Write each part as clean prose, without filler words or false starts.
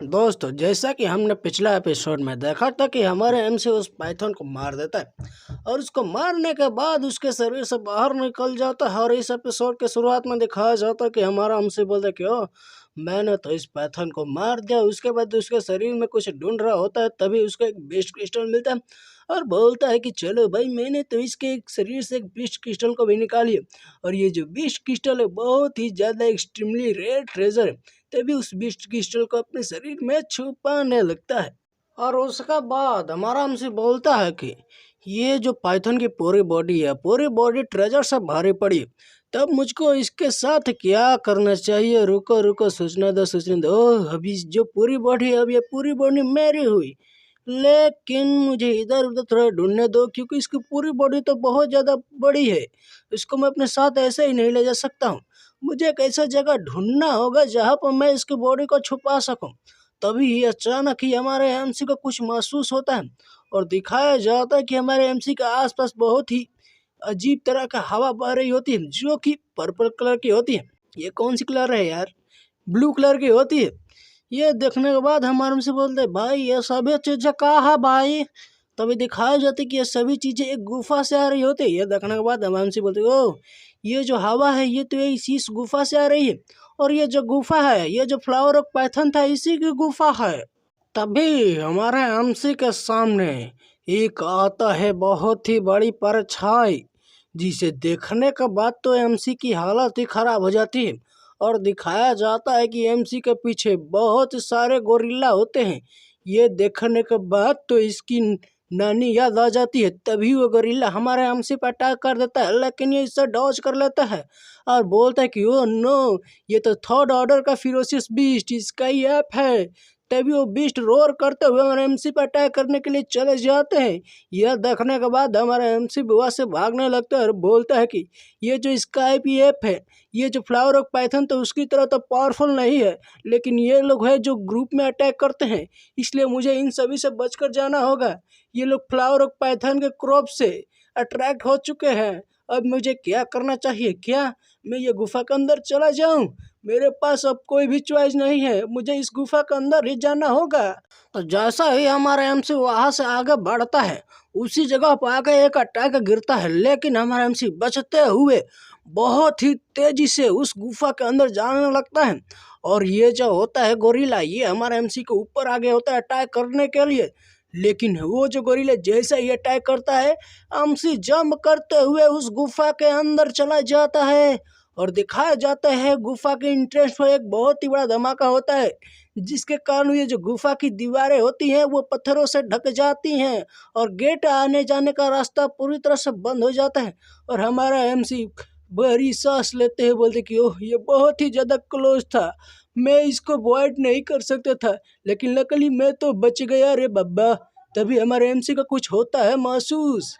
दोस्तों, जैसा कि हमने पिछला एपिसोड में देखा था कि हमारे एमसी उस पाइथन को मार देता है और उसको मारने के बाद उसके शरीर से बाहर निकल जाता है। और इस एपिसोड के शुरुआत में दिखाया जाता है कि हमारा एमसी बोलता है कि ओ मैंने तो इस पाइथन को मार दिया। उसके बाद उसके शरीर में कुछ ढूंढ रहा होता है, तभी उसको एक बीस्ट क्रिस्टल मिलता है और बोलता है कि चलो भाई, मैंने तो इसके शरीर से एक बीस्ट क्रिस्टल को भी निकाली है। और ये जो बीस्ट क्रिस्टल है बहुत ही ज़्यादा एक्सट्रीमली रेयर ट्रेजर है। तभी उस बीस्ट क्रिस्टल को अपने शरीर में छुपाने लगता है और उसका बाद हमारा हमसे बोलता है कि ये जो पाइथन की पूरी बॉडी है, पूरी बॉडी ट्रेजर से भारी पड़ी है। तब मुझको इसके साथ क्या करना चाहिए? रुको रुको, सोचने दो। अभी जो पूरी बॉडी है, अब ये पूरी बॉडी मेरी हुई, लेकिन मुझे इधर उधर थोड़ा ढूंढने दो, क्योंकि इसकी पूरी बॉडी तो बहुत ज़्यादा बड़ी है। इसको मैं अपने साथ ऐसे ही नहीं ले जा सकता हूँ। मुझे एक ऐसा जगह ढूंढना होगा जहाँ पर मैं इसकी बॉडी को छुपा सकूं। तभी अचानक ही हमारे एमसी को कुछ महसूस होता है और दिखाया जाता है कि हमारे एमसी के आसपास बहुत ही अजीब तरह का हवा बह रही होती है, जो कि पर्पल कलर की होती है। ये कौन सी कलर है यार? ब्लू कलर की होती है। ये देखने के बाद हमारे हमसे बोलते हैं, भाई ये सभी चीज़ें कहाँ है भाई? तभी दिखाया जाता है कि ये सभी चीज़ें एक गुफा से आ रही होती है। ये देखने के बाद हम हमसे बोलते हैं, ओ ये जो हवा है ये तो इस गुफा से आ रही है, और ये जो गुफा है, ये जो फ्लावर ऑफ पाइथन था, इसी की गुफा है। तभी हमारे एमसी के सामने एक आता है बहुत ही बड़ी परछाई, जिसे देखने के बाद तो एमसी की हालत ही खराब हो जाती है। और दिखाया जाता है कि एमसी के पीछे बहुत सारे गोरिल्ला होते हैं। ये देखने के बाद तो इसकी नानी याद आ जाती है। तभी वो गोरिल्ला हमारे एमसी पर अटैक कर देता है, लेकिन ये इससे डॉज कर लेता है और बोलता है कि ओ नो, ये तो थर्ड ऑर्डर का फिरोसियस बीस्ट, इसका ही ऐप है। तभी वो बीस्ट रोर करते हुए हमारे एमसी पर अटैक करने के लिए चले जाते हैं। यह देखने के बाद हमारा एमसी वहाँ से भागने लगता है और बोलता है कि ये जो स्काइप ऐप है, ये जो फ्लावर ऑफ पाइथन तो उसकी तरह तो पावरफुल नहीं है, लेकिन ये लोग हैं जो ग्रुप में अटैक करते हैं, इसलिए मुझे इन सभी से बचकर जाना होगा। ये लोग फ्लावर ऑफ पाइथन के क्रॉप से अट्रैक्ट हो चुके हैं। अब मुझे क्या करना चाहिए? क्या मैं ये गुफा के अंदर चला जाऊं? मेरे पास अब कोई भी चॉइस नहीं है, मुझे इस गुफा के अंदर ही जाना होगा। तो जैसा ही हमारा एमसी वहां से आगे बढ़ता है, उसी जगह पर आके एक अटैक गिरता है, लेकिन हमारा एमसी बचते हुए बहुत ही तेजी से उस गुफा के अंदर जाने लगता है। और ये जो होता है गोरिल्ला, ये हमारे एमसी के ऊपर आगे होता है अटैक करने के लिए। लेकिन वो जो गोरिल्ला जैसा ही अटैक करता है, एमसी जंप करते हुए उस गुफा के अंदर चला जाता है। और दिखाया जाता है गुफा के एंट्रेंस पर एक बहुत ही बड़ा धमाका होता है, जिसके कारण ये जो गुफा की दीवारें होती हैं वो पत्थरों से ढक जाती हैं और गेट आने जाने का रास्ता पूरी तरह से बंद हो जाता है। और हमारा एमसी बड़ी सांस लेते हैं, बोलते कि ओह ये बहुत ही ज़्यादा क्लोज था, मैं इसको अवॉइड नहीं कर सकता था, लेकिन लकीली मैं तो बच गया रे बब्बा। तभी हमारे एमसी का कुछ होता है महसूस,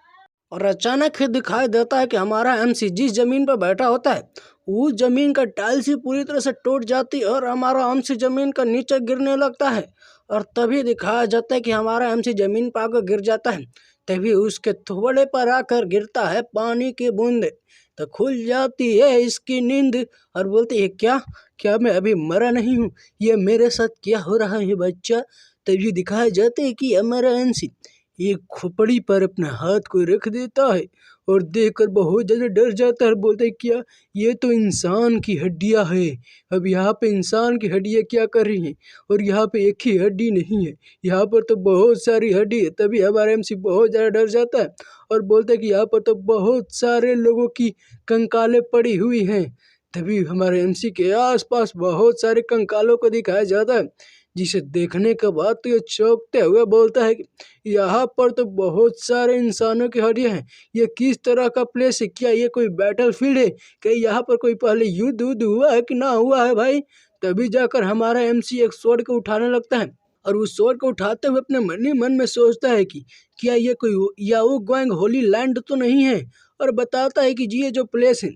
और अचानक ही दिखाई देता है कि हमारा एमसी जिस जमीन पर बैठा होता है, उस जमीन का टाइल्स ही पूरी तरह से टूट जाती है और हमारा एमसी जमीन का नीचे गिरने लगता है। और तभी दिखाया जाता है कि हमारा एमसी जमीन पर आकर गिर जाता है। तभी उसके थोड़े पर आकर गिरता है पानी की बूंद, तो खुल जाती है इसकी नींद और बोलती है, क्या क्या मैं अभी मरा नहीं हूँ? ये मेरे साथ क्या हो रहा है बच्चा? तभी दिखाया जाता है कि हमारा एमसी एक खोपड़ी पर अपने हाथ को रख देता है और देखकर बहुत ज़्यादा डर जाता है। बोलता है, क्या ये तो इंसान की हड्डियां है? अब यहाँ पे इंसान की हड्डियां क्या कर रही हैं? और यहाँ पे एक ही हड्डी नहीं है, यहाँ पर तो बहुत सारी हड्डी है। तभी हमारा एमसी बहुत ज़्यादा डर जाता है और बोलता है कि यहाँ पर तो बहुत सारे लोगों की कंकालें पड़ी हुई हैं। तभी हमारे एमसी के आसपास बहुत सारे कंकालों को दिखाया जाता है, जिसे देखने के बाद तो ये चौंकते हुए बोलता है कि यहाँ पर तो बहुत सारे इंसानों की हड्डियाँ हैं। ये किस तरह का प्लेस है? क्या ये कोई बैटलफील्ड है? क्या यहाँ पर कोई पहले युद्ध उद्ध हुआ है कि ना हुआ है भाई? तभी जाकर हमारा एमसी एक स्वॉर्ड को उठाने लगता है और उस स्वॉर्ड को उठाते हुए अपने मन ही मन में सोचता है कि क्या ये कोई याओ ग्वांग होली लैंड तो नहीं है? और बताता है कि जी ये जो प्लेस है,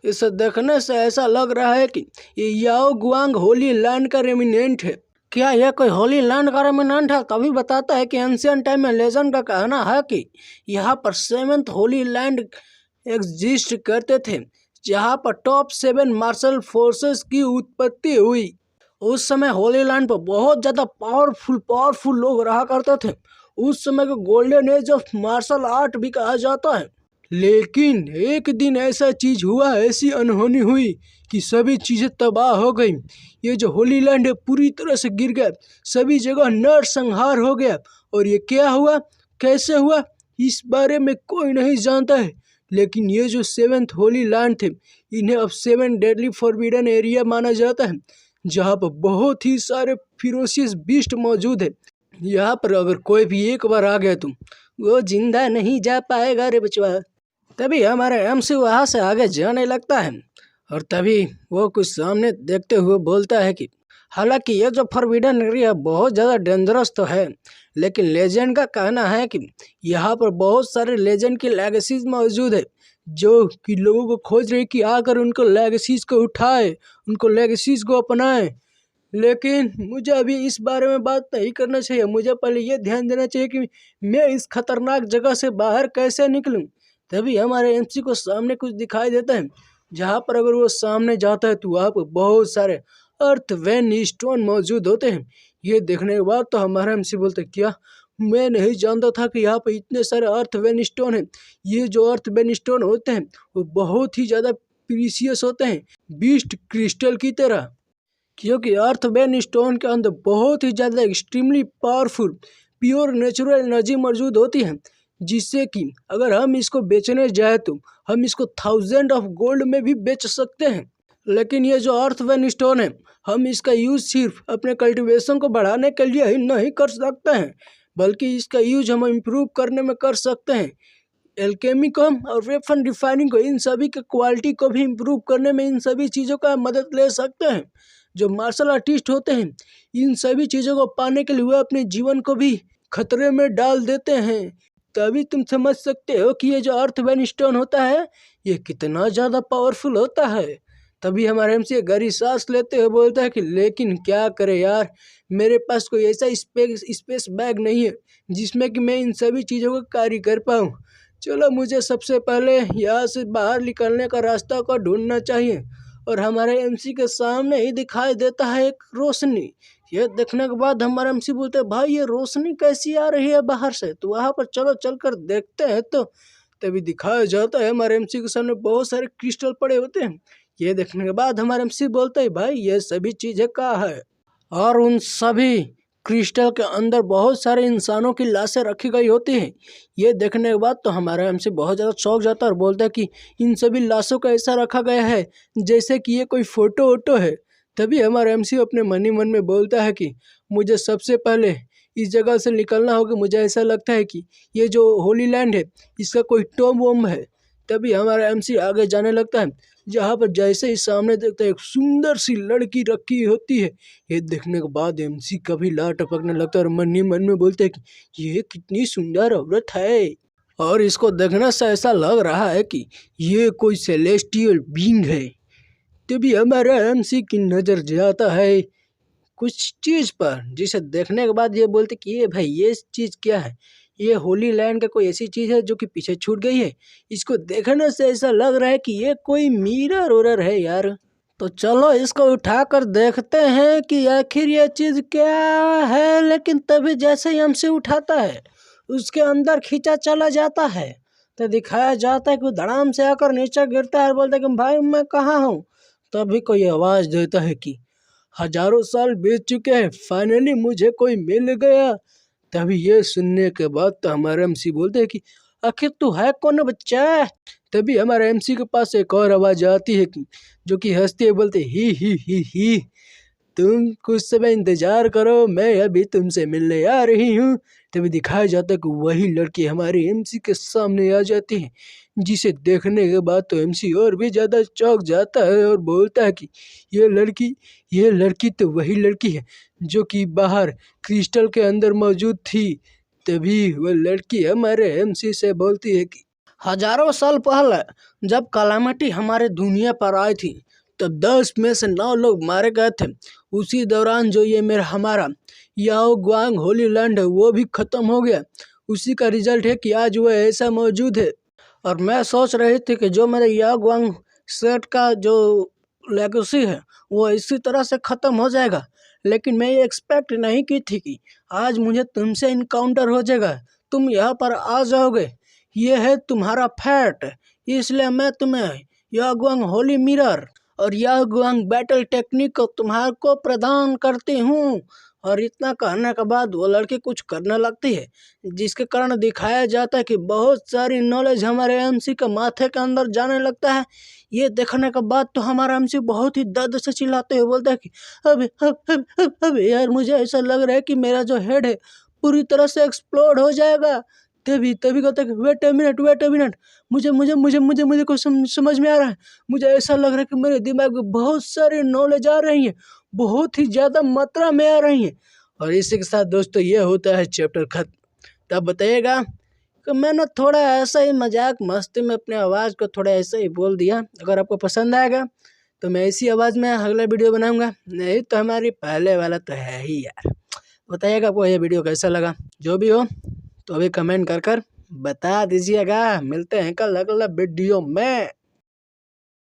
इसे देखने से ऐसा लग रहा है कि ये याओ गुआंग होली लैंड का रेमिनेंट है। क्या यह कोई होली लैंड का रेमिनेंट है? तभी बताता है कि एंशियंट टाइम में लेजेंड का कहना है कि यहाँ पर 7th होली लैंड एग्जिस्ट करते थे, जहाँ पर टॉप 7 मार्शल फोर्सेस की उत्पत्ति हुई। उस समय होली लैंड पर बहुत ज़्यादा पावरफुल लोग रहा करते थे। उस समय को golden age of martial art भी कहा जाता है। लेकिन एक दिन ऐसा चीज हुआ, ऐसी अनहोनी हुई कि सभी चीजें तबाह हो गई। ये जो होली लैंड है पूरी तरह से गिर गया, सभी जगह नरसंहार हो गया। और ये क्या हुआ, कैसे हुआ, इस बारे में कोई नहीं जानता है। लेकिन ये जो 7th होली लैंड थे, इन्हें अब 7 डेडली फॉरबिडन एरिया माना जाता है, जहाँ पर बहुत ही सारे फिरोशियस बीस्ट मौजूद है। यहाँ पर अगर कोई भी एक बार आ गया तुम, वो जिंदा नहीं जा पाएगा रे बचवा। तभी हमारा एमसी वहाँ से आगे जाने लगता है और तभी वो कुछ सामने देखते हुए बोलता है कि हालांकि ये जो फॉरबिडन एरिया बहुत ज़्यादा डेंजरस तो है, लेकिन लेजेंड का कहना है कि यहाँ पर बहुत सारे लेजेंड की लेगेसीज मौजूद है, जो कि लोगों को खोज रही कि आकर उनको लेगेसीज को उठाए, उनको लेगेसीज को अपनाए। लेकिन मुझे अभी इस बारे में बात नहीं करना चाहिए। मुझे पहले ये ध्यान देना चाहिए कि मैं इस खतरनाक जगह से बाहर कैसे निकलूं। तभी हमारे एमसी को सामने कुछ दिखाई देता है, जहाँ पर अगर वो सामने जाता है तो वहाँ पर बहुत सारे अर्थ वेन स्टोन मौजूद होते हैं। ये देखने के बाद तो हमारा एमसी बोलते क्या, मैं नहीं जानता था कि यहाँ पर इतने सारे अर्थ वेन स्टोन हैं। ये जो अर्थ वेन स्टोन होते हैं वो बहुत ही ज़्यादा प्रीशियस होते हैं, बीस्ट क्रिस्टल की तरह, क्योंकि अर्थ वेन स्टोन के अंदर बहुत ही ज़्यादा extremely powerful pure natural energy मौजूद होती है, जिससे कि अगर हम इसको बेचने जाए तो हम इसको 1000 ऑफ गोल्ड में भी बेच सकते हैं। लेकिन ये जो अर्थ वेन स्टोन है, हम इसका यूज़ सिर्फ अपने कल्टीवेशन को बढ़ाने के लिए ही नहीं कर सकते हैं, बल्कि इसका यूज हम इम्प्रूव करने में कर सकते हैं। एल्केमी को और वेपन रिफाइनिंग को, इन सभी के क्वालिटी को भी इम्प्रूव करने में इन सभी चीज़ों का मदद ले सकते हैं। जो मार्शल आर्टिस्ट होते हैं, इन सभी चीज़ों को पाने के लिए वह अपने जीवन को भी खतरे में डाल देते हैं। तभी तुम समझ सकते हो कि ये जो अर्थ वेन स्टोन होता है ये कितना ज़्यादा पावरफुल होता है। तभी हमारे एमसी गहरी सांस लेते हुए बोलता है कि लेकिन क्या करे यार, मेरे पास कोई ऐसा स्पेस बैग नहीं है जिसमें कि मैं इन सभी चीज़ों को कैरी कर पाऊँ। चलो मुझे सबसे पहले यहाँ से बाहर निकलने का रास्ता को ढूंढना चाहिए। और हमारे एमसी के सामने ही दिखाई देता है एक रोशनी। ये देखने के बाद हमारे एमसी बोलते हैं भाई ये रोशनी कैसी आ रही है बाहर से, तो वहाँ पर चलो चलकर देखते हैं। तो तभी दिखाया जाता है हमारे एमसी के सामने बहुत सारे क्रिस्टल पड़े होते हैं। ये देखने के बाद हमारे एमसी बोलते हैं भाई ये सभी चीज़ें क्या है, और उन सभी क्रिस्टल के अंदर बहुत सारे इंसानों की लाशें रखी गई होती हैं। ये देखने के बाद तो हमारा एमसी बहुत ज़्यादा चौंक जाता है और बोलता है कि इन सभी लाशों को ऐसा रखा गया है जैसे कि ये कोई फ़ोटो वोटो है। तभी हमारा एमसी अपने मन ही मन में बोलता है कि मुझे सबसे पहले इस जगह से निकलना होगा। मुझे ऐसा लगता है कि ये जो होली लैंड है इसका कोई टॉम वॉम है। तभी हमारा एमसी आगे जाने लगता है, जहाँ पर जैसे ही सामने देखता है एक सुंदर सी लड़की रखी होती है। ये देखने के बाद एमसी का भी लार टपकने लगता है और मन ही मन में बोलते हैं कि ये कितनी सुंदर औरत है, और इसको देखने से ऐसा लग रहा है कि ये कोई सेलेस्टियल बीइंग है। तभी हमारा एमसी की नज़र जाता है कुछ चीज़ पर, जिसे देखने के बाद ये बोलते कि ये भाई ये चीज़ क्या है, ये होली लैंड का कोई ऐसी चीज़ है जो कि पीछे छूट गई है। इसको देखने से ऐसा लग रहा है कि ये कोई मिरर उरर है यार। तो चलो इसको उठाकर देखते हैं कि आखिर ये चीज़ क्या है। लेकिन तभी जैसे ही हमसे उठाता है उसके अंदर खींचा चला जाता है, तो दिखाया जाता है कि वो धड़ाम से आकर नीचे गिरता है और बोलता है कि भाई मैं कहाँ हूँ। तभी कोई आवाज़ देता है कि हजारों साल बीत चुके हैं, फाइनली मुझे कोई मिल गया। तभी ये सुनने के बाद तो हमारे एमसी बोलते हैं कि आखिर तू है कौन बच्चा। तभी हमारे एमसी के पास एक और आवाज़ आती है कि जो कि हंसते हुए बोलते ही तुम कुछ समय इंतजार करो, मैं अभी तुमसे मिलने आ रही हूँ। तभी दिखाया जाता है कि वही लड़की हमारे एमसी के सामने आ जाती है, जिसे देखने के बाद तो एमसी और भी ज़्यादा चौंक जाता है और बोलता है कि ये लड़की तो वही लड़की है जो कि बाहर क्रिस्टल के अंदर मौजूद थी। तभी वह लड़की हमारे एमसी से बोलती है कि हजारों साल पहले जब कलामिटी हमारे दुनिया पर आई थी तब 10 में से 9 लोग मारे गए थे। उसी दौरान जो ये हमारा याओ ग्वांग होली लैंड है वो भी ख़त्म हो गया। उसी का रिजल्ट है कि आज वह ऐसा मौजूद है। और मैं सोच रही थी कि जो मेरे याओ ग्वांग सेट का जो लेगेसी है वो इसी तरह से ख़त्म हो जाएगा, लेकिन मैं ये एक्सपेक्ट नहीं की थी कि आज मुझे तुमसे इनकाउंटर हो जाएगा, तुम यहाँ पर आ जाओगे। ये है तुम्हारा फैट, इसलिए मैं तुम्हें यागुआंग होली मिरर और यागुआंग बैटल टेक्निक को तुम्हारे को प्रदान करती हूँ। और इतना कहने के बाद वो लड़की कुछ करने लगती है, जिसके कारण दिखाया जाता है कि बहुत सारी नॉलेज हमारे एमसी के माथे के अंदर जाने लगता है। ये देखने के बाद तो हमारा एमसी बहुत ही दर्द से चिल्लाते हुए बोलता है कि अब यार मुझे ऐसा लग रहा है कि मेरा जो हेड है पूरी तरह से एक्सप्लोड हो जाएगा। तभी तभी कहता है कि वेट अ मिनट, मुझे मुझे मुझे मुझे मुझे कुछ समझ में आ रहा है। मुझे ऐसा लग रहा है कि मेरे दिमाग में बहुत सारी नॉलेज आ रही है, बहुत ही ज़्यादा मात्रा में आ रही है। और इसी के साथ दोस्तों ये होता है चैप्टर खत्म। तब बताइएगा कि मैंने थोड़ा ऐसा ही मजाक मस्ती में अपने आवाज़ को थोड़ा ऐसा ही बोल दिया। अगर आपको पसंद आएगा तो मैं इसी आवाज़ में अगला वीडियो बनाऊंगा, नहीं तो हमारी पहले वाला तो है ही यार। बताइएगा आपको ये वीडियो कैसा लगा, जो भी हो तो अभी कमेंट कर बता दीजिएगा। मिलते हैं कल अगला वीडियो में।